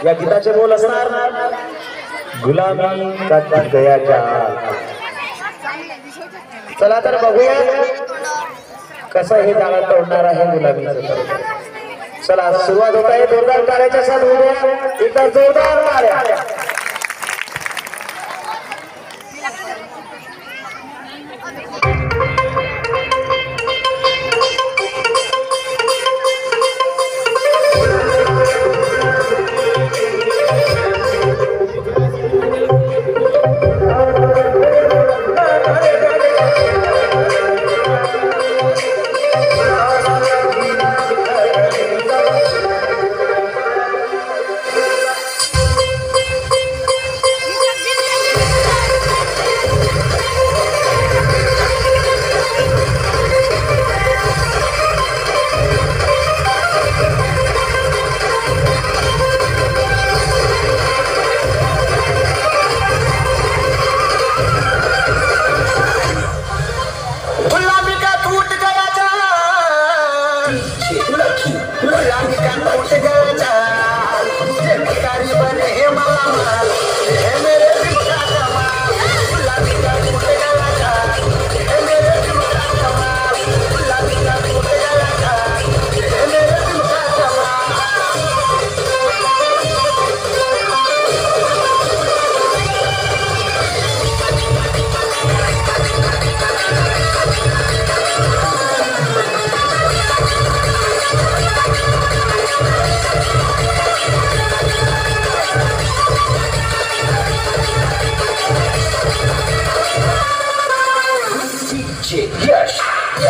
या गीताचे बोल असणार गुलामी का गयाच्या। चला तर बघूया कसं हे गाणं तोडणार आहे गुलामीचं। चला सुरुवात होत आहे जोरदार टाळ्याच्या साथ होऊया एकदा जोरदार टाळ्या।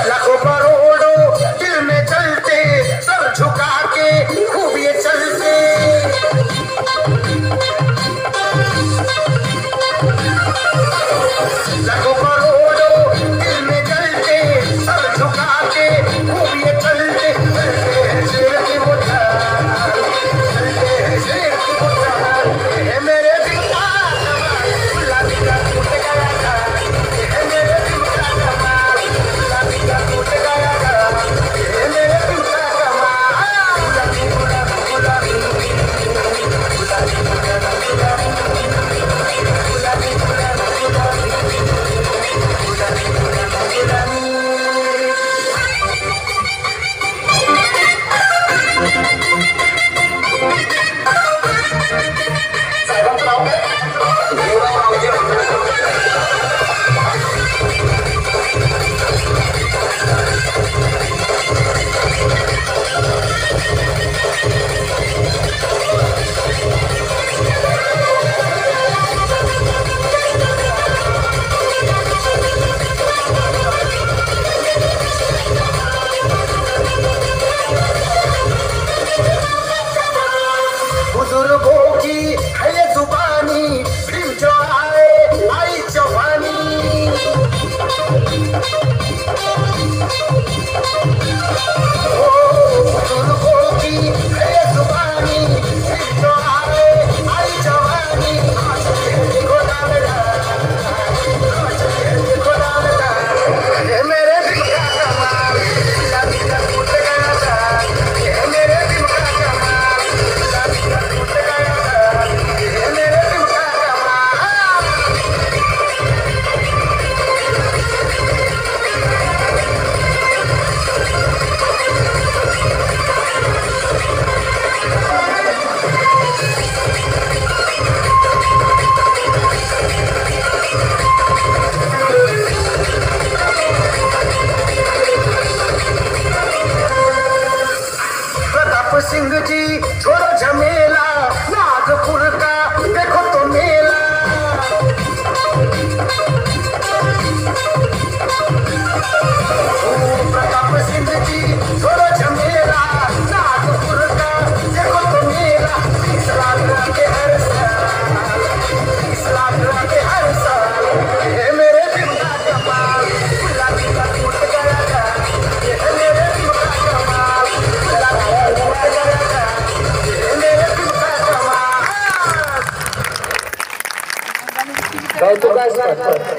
लाखों करोड़ों दिल में चलते सर झुका के खूब ये चलते लाखों करोड़ों दिल में चलते सर झुका के खूब ये चलते शेर की मुठार शेर की मुठार मेरे दिल का गुलाबी का टूट गया था मेरे दिल का टूट गया था मेरे दिल का गुलाबी गुलाबी गुलाबी बुजुर्गों की है ये जुबानी फिर जो आए आई जवानी बुजुर्गों की है ये जुबानी फिर जो आए आई जवानी देखो डालडा ये मेरे दिल का कमाल गुलाबी का टूट गया था ये मेरे दिल का कमाल गुलाबी का टूट गया था ये मेरे दिल का कमाल। प्रताप सिंह जी छोड़ो झमेला